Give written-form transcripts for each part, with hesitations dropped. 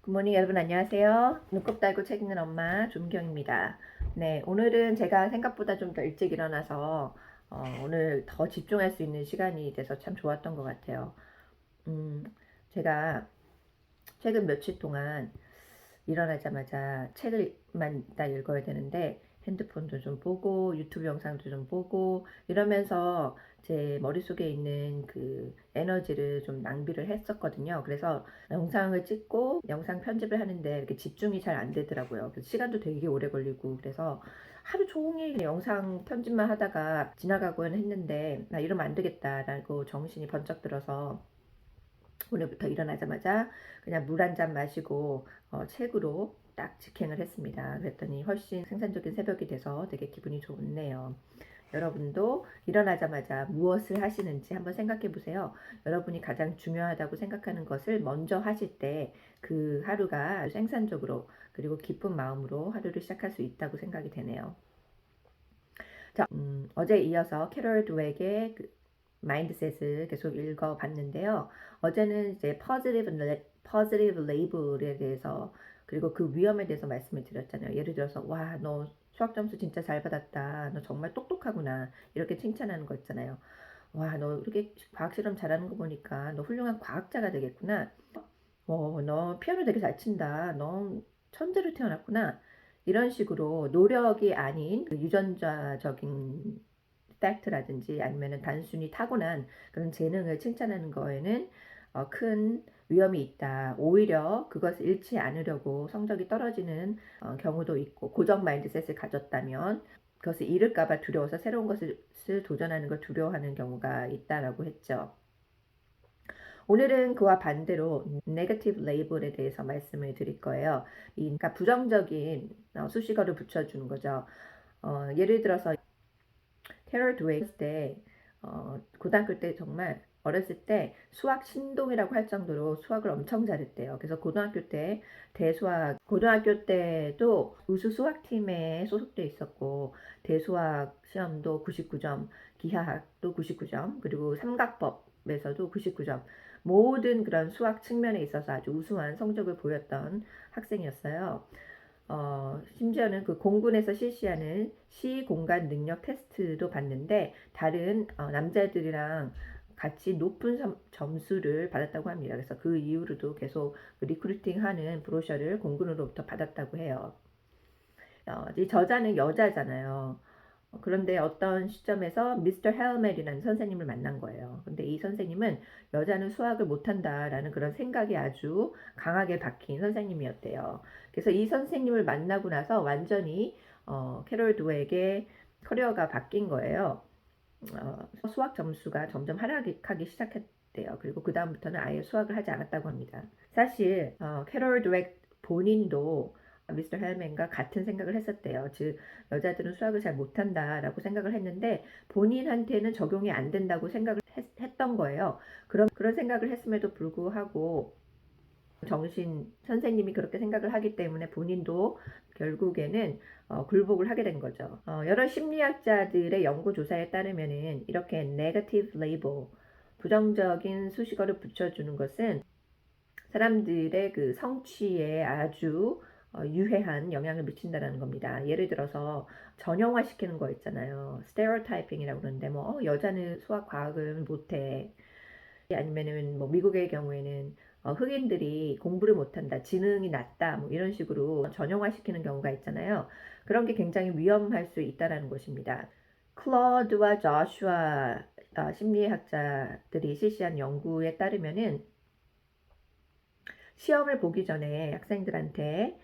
굿모닝 여러분 안녕하세요. 눈곱 달고 책 읽는 엄마 조민경입니다. 네, 오늘은 제가 생각보다 좀 더 일찍 일어나서 오늘 더 집중할 수 있는 시간이 돼서 참 좋았던 것 같아요. 음, 제가 최근 며칠 동안 일어나자마자 책을만 딱 읽어야 되는데 핸드폰도 좀 보고 유튜브 영상도 좀 보고 이러면서 제 머릿속에 있는 그 에너지를 좀 낭비를 했었거든요. 그래서 영상을 찍고 영상 편집을 하는데 이렇게 집중이 잘 안 되더라고요. 그래서 시간도 되게 오래 걸리고 그래서 하루 종일 영상 편집만 하다가 지나가곤 했는데 나 이러면 안 되겠다라고 정신이 번쩍 들어서 오늘부터 일어나자마자 그냥 물 한 잔 마시고 책으로 딱 직행을 했습니다. 그랬더니 훨씬 생산적인 새벽이 돼서 되게 기분이 좋네요. 여러분도 일어나자마자 무엇을 하시는지 한번 생각해 보세요. 여러분이 가장 중요하다고 생각하는 것을 먼저 하실 때 그 하루가 생산적으로 그리고 기쁜 마음으로 하루를 시작할 수 있다고 생각이 되네요. 자, 어제 이어서 캐럴 드웨이의 마인드셋을 계속 읽어봤는데요. 어제는 이제 퍼지티브 레이블에 대해서 그리고 그 위험에 대해서 말씀을 드렸잖아요. 예를 들어서 와, 너 수학 점수 진짜 잘 받았다. 너 정말 똑똑하구나. 이렇게 칭찬하는 거 있잖아요. 와, 너 이렇게 과학 실험 잘하는 거 보니까 너 훌륭한 과학자가 되겠구나. 너 피아노 되게 잘 친다. 너 천재로 태어났구나. 이런 식으로 노력이 아닌 그 유전자적인 팩트라든지 아니면 단순히 타고난 그런 재능을 칭찬하는 거에는 큰 위험이 있다. 오히려 그것을 잃지 않으려고 성적이 떨어지는 경우도 있고 고정 마인드셋을 가졌다면 그것을 잃을까봐 두려워서 새로운 것을 도전하는 걸 두려워하는 경우가 있다라고 했죠. 오늘은 그와 반대로 네거티브 레이블에 대해서 말씀을 드릴 거예요. 그러니까 부정적인 수식어를 붙여주는 거죠. 예를 들어서 캐럴 드웨이스 때 고등학교 때 정말 어렸을 때 수학 신동이라고 할 정도로 수학을 엄청 잘했대요. 그래서 고등학교 때 고등학교 때도 우수 수학팀에 소속돼 있었고 대수학 시험도 99점, 기하학도 99점, 그리고 삼각법에서도 99점. 모든 그런 수학 측면에 있어서 아주 우수한 성적을 보였던 학생이었어요. 심지어는 그 공군에서 실시하는 시공간 능력 테스트도 봤는데 다른 남자들이랑 같이 높은 점수를 받았다고 합니다. 그래서 그 이후로도 계속 리크루팅하는 브로셔를 공군으로부터 받았다고 해요. 이 저자는 여자잖아요. 그런데 어떤 시점에서 미스터 헬멜이라는 선생님을 만난 거예요. 근데 이 선생님은 여자는 수학을 못한다라는 그런 생각이 아주 강하게 박힌 선생님이었대요. 그래서 이 선생님을 만나고 나서 완전히 캐롤 드웨이의 커리어가 바뀐 거예요. 수학 점수가 점점 하락하기 시작했대요. 그리고 그 다음부터는 아예 수학을 하지 않았다고 합니다. 사실 캐롤 드웨이 본인도 미스터 헬맨과 같은 생각을 했었대요. 즉 여자들은 수학을 잘 못한다라고 생각을 했는데 본인한테는 적용이 안 된다고 생각을 했던 거예요. 그런 생각을 했음에도 불구하고 정신 선생님이 그렇게 생각을 하기 때문에 본인도 결국에는 굴복을 하게 된 거죠. 여러 심리학자들의 연구 조사에 따르면은 이렇게 negative label 부정적인 수식어를 붙여주는 것은 사람들의 그 성취에 아주 유해한 영향을 미친다는 겁니다. 예를 들어서 전형화시키는 거 있잖아요. 스테레오타이핑이라고 그러는데 뭐 여자는 수학 과학을 못해. 아니면은 뭐 미국의 경우에는 흑인들이 공부를 못한다, 지능이 낮다, 뭐 이런 식으로 전형화시키는 경우가 있잖아요. 그런 게 굉장히 위험할 수 있다라는 것입니다. 클로드와 조슈아 심리학자들이 실시한 연구에 따르면은 시험을 보기 전에 학생들한테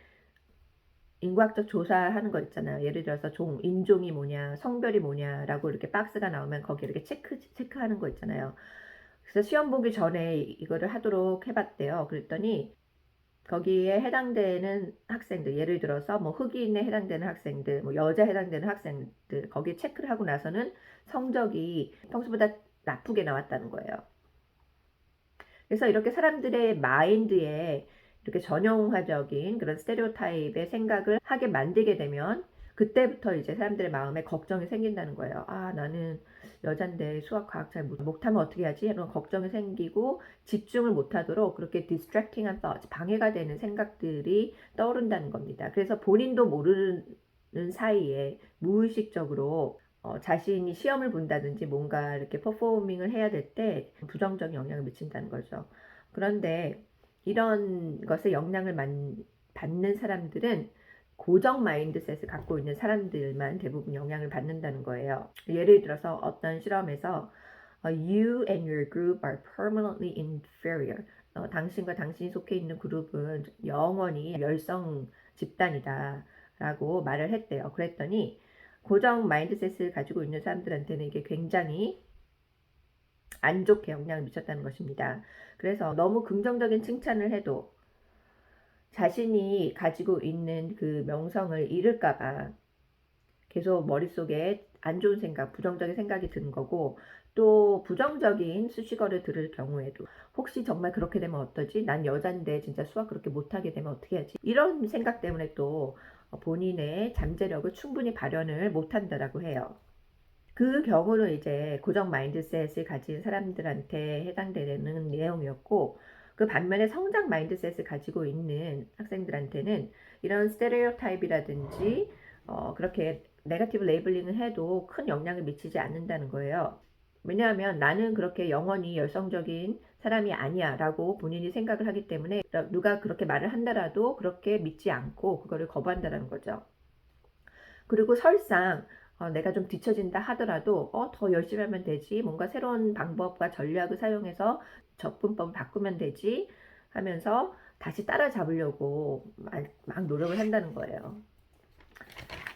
인과학적 조사하는 거 있잖아요. 예를 들어서 인종이 뭐냐, 성별이 뭐냐라고 이렇게 박스가 나오면 거기 이렇게 체크하는 거 있잖아요. 그래서 시험 보기 전에 이거를 하도록 해봤대요. 그랬더니 거기에 해당되는 학생들, 예를 들어서 뭐 흑인에 해당되는 학생들, 뭐 여자 해당되는 학생들, 거기에 체크를 하고 나서는 성적이 평소보다 나쁘게 나왔다는 거예요. 그래서 이렇게 사람들의 마인드에 이렇게 전형화적인 그런 스테레오타입의 생각을 하게 만들게 되면 그때부터 이제 사람들의 마음에 걱정이 생긴다는 거예요. 아, 나는 여잔데 수학, 과학 잘 못하면 어떻게 하지? 이런 걱정이 생기고 집중을 못하도록 그렇게 distracting한 thoughts, 방해가 되는 생각들이 떠오른다는 겁니다. 그래서 본인도 모르는 사이에 무의식적으로 자신이 시험을 본다든지 뭔가 이렇게 퍼포밍을 해야 될 때 부정적인 영향을 미친다는 거죠. 그런데 이런 것에 영향을 받는 사람들은 고정 마인드셋을 갖고 있는 사람들만 대부분 영향을 받는다는 거예요. 예를 들어서 어떤 실험에서 You and your group are permanently inferior. 당신과 당신이 속해 있는 그룹은 영원히 열성 집단이다 라고 말을 했대요. 그랬더니 고정 마인드셋을 가지고 있는 사람들한테는 이게 굉장히 안 좋게 영향을 미쳤다는 것입니다. 그래서 너무 긍정적인 칭찬을 해도 자신이 가지고 있는 그 명성을 잃을까봐 계속 머릿속에 안 좋은 생각, 부정적인 생각이 드는 거고, 또 부정적인 수식어를 들을 경우에도 혹시 정말 그렇게 되면 어떠지? 난 여잔데 진짜 수학 그렇게 못하게 되면 어떻게 하지? 이런 생각 때문에 또 본인의 잠재력을 충분히 발현을 못한다라고 해요. 그 경우는 이제 고정 마인드셋을 가진 사람들한테 해당되는 내용이었고, 그 반면에 성장 마인드셋을 가지고 있는 학생들한테는 이런 스테레오타입이라든지 그렇게 네거티브 레이블링을 해도 큰 영향을 미치지 않는다는 거예요. 왜냐하면 나는 그렇게 영원히 열성적인 사람이 아니야 라고 본인이 생각을 하기 때문에 누가 그렇게 말을 한다라도 그렇게 믿지 않고 그거를 거부한다는 거죠. 그리고 설상 내가 좀 뒤처진다 하더라도 더 열심히 하면 되지, 뭔가 새로운 방법과 전략을 사용해서 접근법을 바꾸면 되지 하면서 다시 따라잡으려고 막 노력을 한다는 거예요.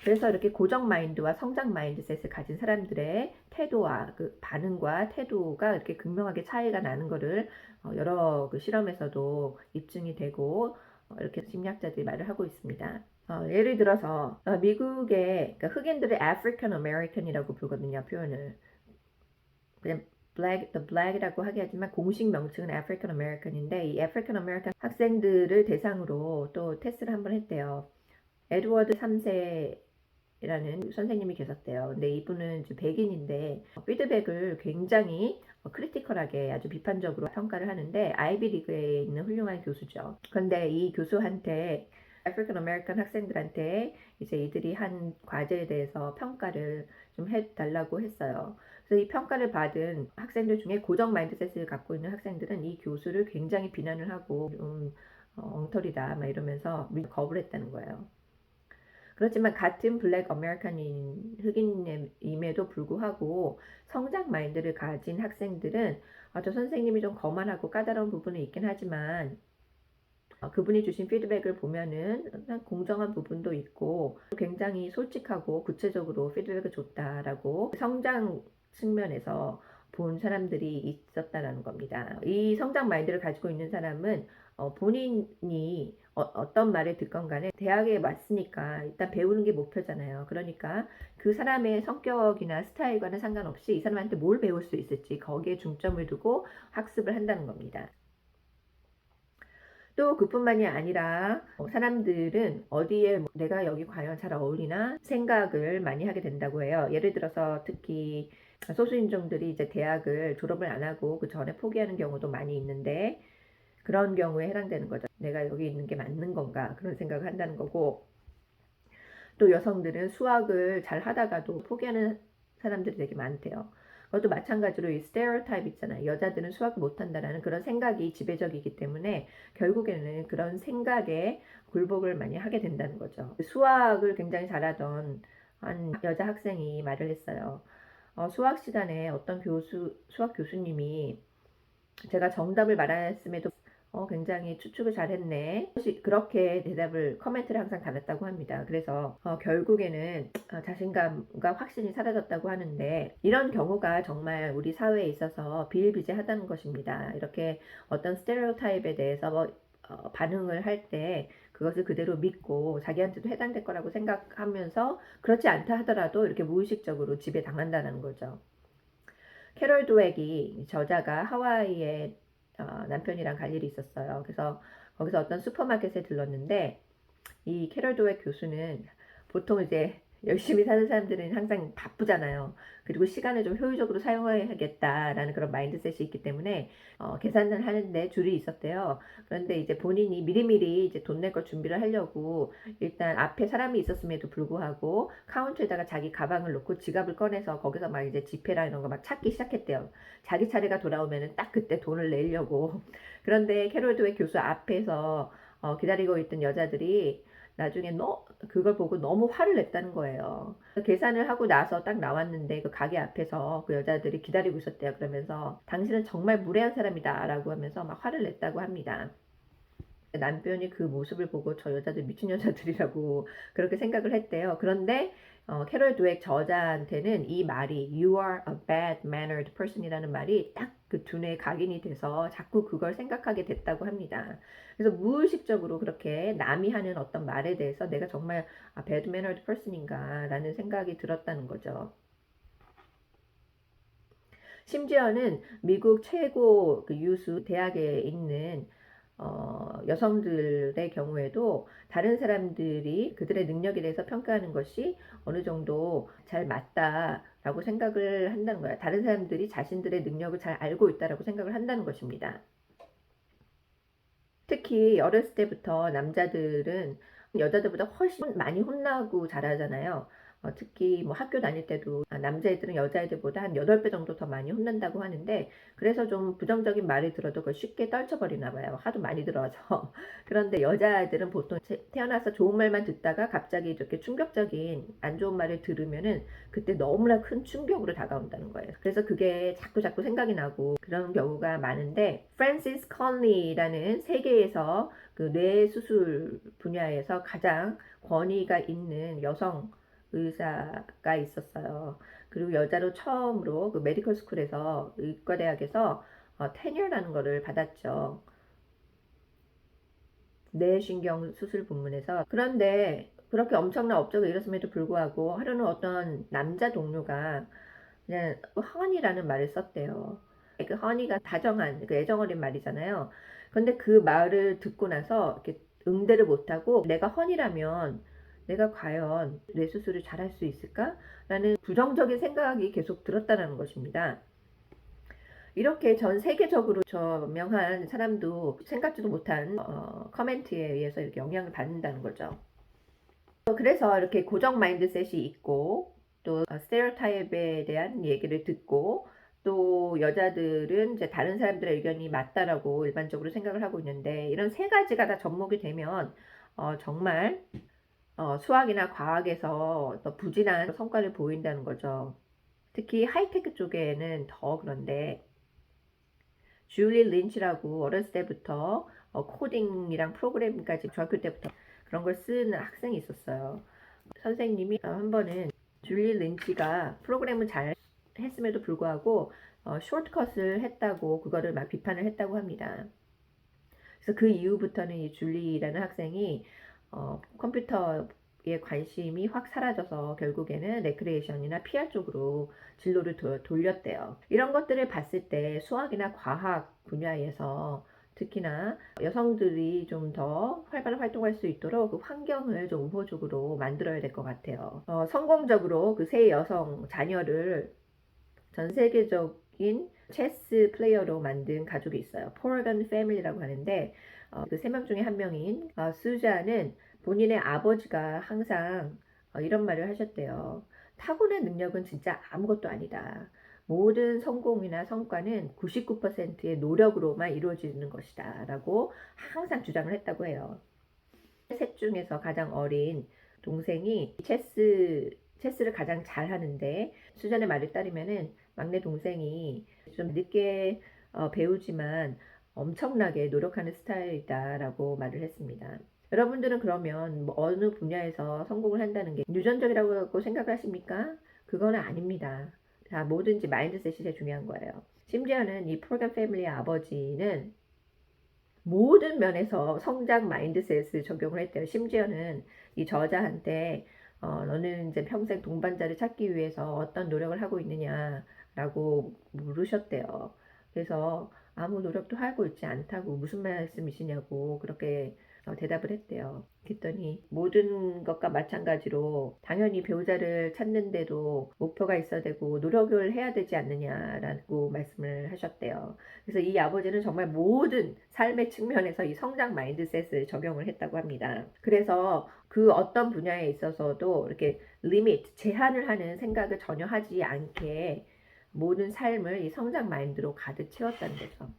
그래서 이렇게 고정 마인드와 성장 마인드셋을 가진 사람들의 태도와 그 반응과 태도가 이렇게 극명하게 차이가 나는 것을 여러 그 실험에서도 입증이 되고 이렇게 심리학자들이 말을 하고 있습니다. 예를 들어서 미국의 그러니까 흑인들을 African American이라고 부르거든요, 표현을. 그냥 the black이라고 하긴 하지만 공식 명칭은 African American인데, 이 African American 학생들을 대상으로 또 테스트를 한번 했대요. 에드워드 3세라는 선생님이 계셨대요. 근데 이분은 이제 백인인데 피드백을 굉장히 크리티컬하게 아주 비판적으로 평가를 하는데 아이비리그에 있는 훌륭한 교수죠. 그런데 이 교수한테 아프리칸 아메리칸 학생들한테 이제 이들이 한 과제에 대해서 평가를 좀 해달라고 했어요. 그래서 이 평가를 받은 학생들 중에 고정 마인드셋을 갖고 있는 학생들은 이 교수를 굉장히 비난을 하고 좀 엉터리다 막 이러면서 거부를 했다는 거예요. 그렇지만 같은 블랙 아메리칸인 흑인임에도 불구하고 성장 마인드를 가진 학생들은 저 선생님이 좀 거만하고 까다로운 부분이 있긴 하지만 그분이 주신 피드백을 보면은 공정한 부분도 있고 굉장히 솔직하고 구체적으로 피드백을 줬다라고 성장 측면에서 본 사람들이 있었다라는 겁니다. 이 성장 마인드를 가지고 있는 사람은 본인이 어떤 말을 듣건 간에 대학에 왔으니까 일단 배우는 게 목표잖아요. 그러니까 그 사람의 성격이나 스타일과는 상관없이 이 사람한테 뭘 배울 수 있을지 거기에 중점을 두고 학습을 한다는 겁니다. 또 그뿐만이 아니라 사람들은 어디에 내가 여기 과연 잘 어울리나 생각을 많이 하게 된다고 해요. 예를 들어서 특히 소수인종들이 이제 대학을 졸업을 안 하고 그 전에 포기하는 경우도 많이 있는데, 그런 경우에 해당되는 거죠. 내가 여기 있는 게 맞는 건가 그런 생각을 한다는 거고, 또 여성들은 수학을 잘 하다가도 포기하는 사람들이 되게 많대요. 그것도 마찬가지로 이 스테레오타입 있잖아요. 여자들은 수학을 못한다라는 그런 생각이 지배적이기 때문에 결국에는 그런 생각에 굴복을 많이 하게 된다는 거죠. 수학을 굉장히 잘하던 한 여자 학생이 말을 했어요. 수학 시간에 어떤 수학 교수님이 제가 정답을 말했음에도 굉장히 추측을 잘했네. 그렇게 대답을, 코멘트를 항상 달았다고 합니다. 그래서 결국에는 자신감과 확신이 사라졌다고 하는데, 이런 경우가 정말 우리 사회에 있어서 비일비재하다는 것입니다. 이렇게 어떤 스테레오타입에 대해서 반응을 할 때 그것을 그대로 믿고 자기한테도 해당될 거라고 생각하면서 그렇지 않다 하더라도 이렇게 무의식적으로 지배당한다는 거죠. 캐럴 드웩이 저자가 하와이에 남편이랑 갈 일이 있었어요. 그래서 거기서 어떤 슈퍼마켓에 들렀는데 이 캐럴 드웩 교수는 보통 이제 열심히 사는 사람들은 항상 바쁘잖아요. 그리고 시간을 좀 효율적으로 사용해야겠다라는 그런 마인드셋이 있기 때문에 계산을 하는데 줄이 있었대요. 그런데 이제 본인이 미리미리 이제 돈 낼 걸 준비를 하려고 일단 앞에 사람이 있었음에도 불구하고 카운터에다가 자기 가방을 놓고 지갑을 꺼내서 거기서 막 이제 지폐랑 이런 거 막 찾기 시작했대요. 자기 차례가 돌아오면은 딱 그때 돈을 내려고. 그런데 캐롤 드웨이 교수 앞에서 기다리고 있던 여자들이 나중에 그걸 보고 너무 화를 냈다는 거예요. 계산을 하고 나서 딱 나왔는데 그 가게 앞에서 그 여자들이 기다리고 있었대요. 그러면서 당신은 정말 무례한 사람이다 라고 하면서 막 화를 냈다고 합니다. 남편이 그 모습을 보고 저 여자들 미친 여자들이라고 그렇게 생각을 했대요. 그런데 캐롤 드웨이 저자한테는 이 말이 You are a bad mannered person이라는 말이 딱 그 두뇌에 각인이 돼서 자꾸 그걸 생각하게 됐다고 합니다. 그래서 무의식적으로 그렇게 남이 하는 어떤 말에 대해서 내가 정말 bad mannered person인가 라는 생각이 들었다는 거죠. 심지어는 미국 최고 그 유수 대학에 있는 여성들의 경우에도 다른 사람들이 그들의 능력에 대해서 평가하는 것이 어느 정도 잘 맞다라고 생각을 한다는 거야. 다른 사람들이 자신들의 능력을 잘 알고 있다라고 생각을 한다는 것입니다. 특히 어렸을 때부터 남자들은 여자들보다 훨씬 많이 혼나고 자라잖아요. 특히 뭐 학교 다닐 때도 남자애들은 여자애들보다 한 8배 정도 더 많이 혼난다고 하는데 그래서 좀 부정적인 말을 들어도 그걸 쉽게 떨쳐버리나 봐요. 하도 많이 들어서. 그런데 여자애들은 보통 태어나서 좋은 말만 듣다가 갑자기 이렇게 충격적인 안 좋은 말을 들으면은 그때 너무나 큰 충격으로 다가온다는 거예요. 그래서 그게 자꾸 자꾸 생각이 나고 그런 경우가 많은데 프랜시스 컨리라는 세계에서 그 뇌 수술 분야에서 가장 권위가 있는 여성 의사가 있었어요. 그리고 여자로 처음으로 그 메디컬 스쿨에서 의과대학에서 테니어라는 거를 받았죠. 뇌신경 수술 부문에서. 그런데 그렇게 엄청난 업적을 이뤘음에도 불구하고 하루는 어떤 남자 동료가 그냥 허니라는 말을 썼대요. 그 허니가 다정한 그 애정 어린 말이잖아요. 근데 그 말을 듣고 나서 이렇게 응대를 못하고 내가 허니라면 내가 과연 뇌수술을 잘할 수 있을까? 라는 부정적인 생각이 계속 들었다는 것입니다. 이렇게 전 세계적으로 저명한 사람도 생각지도 못한 커멘트에 의해서 이렇게 영향을 받는다는 거죠. 그래서 이렇게 고정 마인드셋이 있고 또 스테레오타입에 대한 얘기를 듣고 또 여자들은 이제 다른 사람들의 의견이 맞다라고 일반적으로 생각을 하고 있는데 이런 세 가지가 다 접목이 되면 정말 수학이나 과학에서 더 부진한 성과를 보인다는 거죠. 특히 하이테크 쪽에는 더 그런데 줄리 린치라고 어렸을 때부터 코딩이랑 프로그래밍까지 중학교 때부터 그런 걸 쓰는 학생이 있었어요. 선생님이 한 번은 줄리 린치가 프로그램을 잘 했음에도 불구하고 쇼트컷을 했다고 그거를 막 비판을 했다고 합니다. 그래서 그 이후부터는 이 줄리라는 학생이 컴퓨터에 관심이 확 사라져서 결국에는 레크레이션이나 PR 쪽으로 진로를 돌렸대요. 이런 것들을 봤을 때 수학이나 과학 분야에서 특히나 여성들이 좀 더 활발한 활동할 수 있도록 그 환경을 좀 우호적으로 만들어야 될 것 같아요. 성공적으로 그 세 여성 자녀를 전 세계적인 체스 플레이어로 만든 가족이 있어요. 포르건 패밀리라고 하는데 그 세 명 중에 한 명인 수자는 본인의 아버지가 항상 이런 말을 하셨대요. 타고난 능력은 진짜 아무것도 아니다. 모든 성공이나 성과는 99%의 노력으로만 이루어지는 것이다. 라고 항상 주장을 했다고 해요. 셋 중에서 가장 어린 동생이 체스를 가장 잘 하는데 수잔의 말을 따르면은 막내 동생이 좀 늦게 배우지만 엄청나게 노력하는 스타일이다라고 말을 했습니다. 여러분들은 그러면 뭐 어느 분야에서 성공을 한다는 게 유전적이라고 생각하십니까? 그거는 아닙니다. 자, 뭐든지 마인드셋이 제일 중요한 거예요. 심지어는 이 프로그램 패밀리의 아버지는 모든 면에서 성장 마인드셋을 적용을 했대요. 심지어는 이 저자한테 너는 이제 평생 동반자를 찾기 위해서 어떤 노력을 하고 있느냐라고 물으셨대요. 그래서 아무 노력도 하고 있지 않다고 무슨 말씀이시냐고 그렇게 대답을 했대요. 그랬더니 모든 것과 마찬가지로 당연히 배우자를 찾는데도 목표가 있어야 되고 노력을 해야 되지 않느냐라고 말씀을 하셨대요. 그래서 이 아버지는 정말 모든 삶의 측면에서 이 성장 마인드셋을 적용을 했다고 합니다. 그래서 그 어떤 분야에 있어서도 이렇게 리미트, 제한을 하는 생각을 전혀 하지 않게 모든 삶을 이 성장 마인드로 가득 채웠다는 거죠.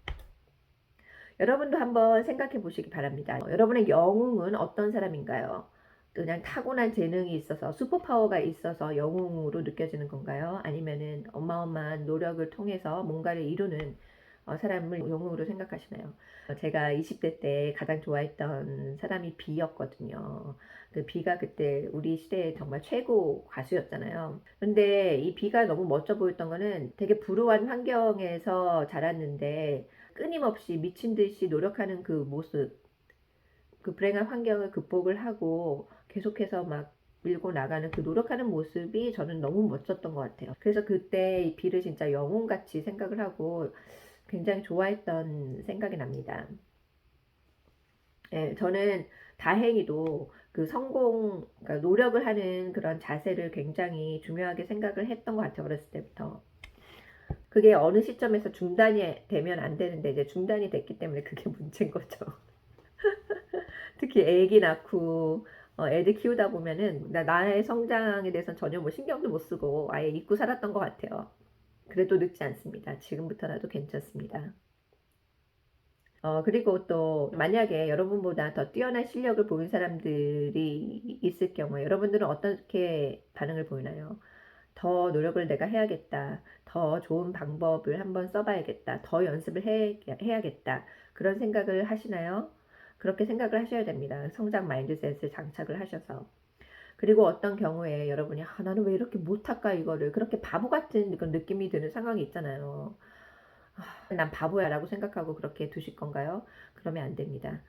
여러분도 한번 생각해 보시기 바랍니다. 여러분의 영웅은 어떤 사람인가요? 그냥 타고난 재능이 있어서 슈퍼파워가 있어서 영웅으로 느껴지는 건가요? 아니면은 어마어마한 노력을 통해서 뭔가를 이루는 사람을 영웅으로 생각하시나요? 제가 20대 때 가장 좋아했던 사람이 비였거든요. 그 비가 그때 우리 시대에 정말 최고 가수였잖아요. 근데 이 비가 너무 멋져 보였던 거는 되게 불우한 환경에서 자랐는데 끊임없이 미친 듯이 노력하는 그 모습, 그 불행한 환경을 극복을 하고 계속해서 막 밀고 나가는 그 노력하는 모습이 저는 너무 멋졌던 것 같아요. 그래서 그때 이 비를 진짜 영웅같이 생각을 하고 굉장히 좋아했던 생각이 납니다. 예, 저는 다행히도 그 그러니까 노력을 하는 그런 자세를 굉장히 중요하게 생각을 했던 것 같아요. 어렸을 때부터. 그게 어느 시점에서 중단이 되면 안 되는데 이제 중단이 됐기 때문에 그게 문제인 거죠. 특히 애기 낳고 애들 키우다 보면은 나의 성장에 대해서는 전혀 뭐 신경도 못 쓰고 아예 잊고 살았던 것 같아요. 그래도 늦지 않습니다. 지금부터라도 괜찮습니다. 그리고 또 만약에 여러분보다 더 뛰어난 실력을 보인 사람들이 있을 경우에 여러분들은 어떻게 반응을 보이나요? 더 노력을 내가 해야겠다. 더 좋은 방법을 한번 써봐야겠다. 더 연습을 해야겠다. 그런 생각을 하시나요? 그렇게 생각을 하셔야 됩니다. 성장 마인드셋을 장착을 하셔서. 그리고 어떤 경우에 여러분이 나는 왜 이렇게 못할까 이거를 그렇게 바보 같은 그런 느낌이 드는 상황이 있잖아요. 난 바보야 라고 생각하고 그렇게 두실 건가요? 그러면 안 됩니다.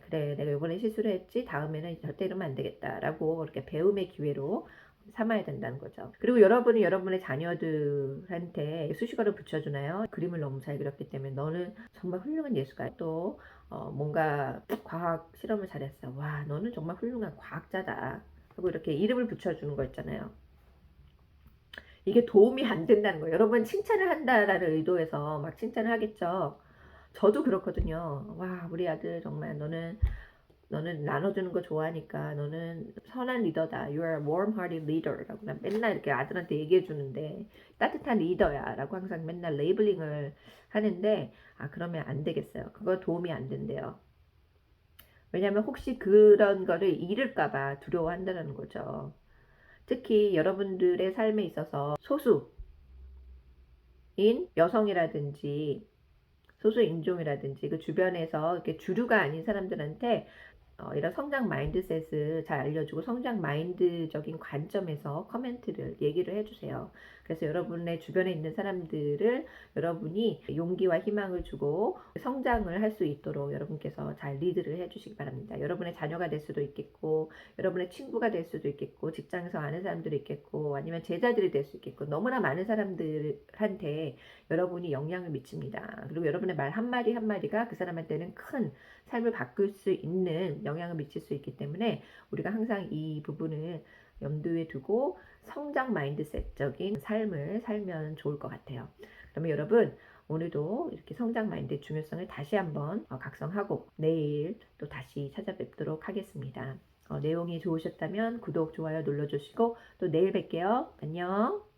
그래. 내가 이번에 실수를 했지. 다음에는 절대 이러면 안 되겠다. 라고 이렇게 배움의 기회로 삼아야 된다는 거죠. 그리고 여러분이 여러분의 자녀들한테 수식어를 붙여주나요? 그림을 너무 잘 그렸기 때문에 너는 정말 훌륭한 예술가. 또 뭔가 과학 실험을 잘했어. 와, 너는 정말 훌륭한 과학자다. 하고 이렇게 이름을 붙여주는 거 있잖아요. 이게 도움이 안 된다는 거예요. 여러분 칭찬을 한다라는 의도에서 막 칭찬을 하겠죠. 저도 그렇거든요. 와, 우리 아들 정말 너는 나눠주는 거 좋아하니까 너는 선한 리더다. You are a warm-hearted leader. 라고 난 맨날 이렇게 아들한테 얘기해 주는데 따뜻한 리더야. 라고 항상 맨날 레이블링을 하는데 그러면 안 되겠어요. 그거 도움이 안 된대요. 왜냐면 혹시 그런 거를 잃을까봐 두려워한다는 거죠. 특히 여러분들의 삶에 있어서 소수인 여성이라든지 소수 인종이라든지 그 주변에서 이렇게 주류가 아닌 사람들한테 이런 성장 마인드셋을 잘 알려주고 성장 마인드적인 관점에서 커멘트를 얘기를 해주세요. 그래서 여러분의 주변에 있는 사람들을 여러분이 용기와 희망을 주고 성장을 할 수 있도록 여러분께서 잘 리드를 해주시기 바랍니다. 여러분의 자녀가 될 수도 있겠고 여러분의 친구가 될 수도 있겠고 직장에서 아는 사람들이 있겠고 아니면 제자들이 될 수 있겠고 너무나 많은 사람들한테 여러분이 영향을 미칩니다. 그리고 여러분의 말 한마디 한마디가 그 사람한테는 큰 삶을 바꿀 수 있는 영향을 미칠 수 있기 때문에 우리가 항상 이 부분을 염두에 두고 성장 마인드셋적인 삶을 살면 좋을 것 같아요. 그러면 여러분 오늘도 이렇게 성장 마인드의 중요성을 다시 한번 각성하고 내일 또 다시 찾아뵙도록 하겠습니다. 내용이 좋으셨다면 구독, 좋아요 눌러주시고 또 내일 뵐게요. 안녕.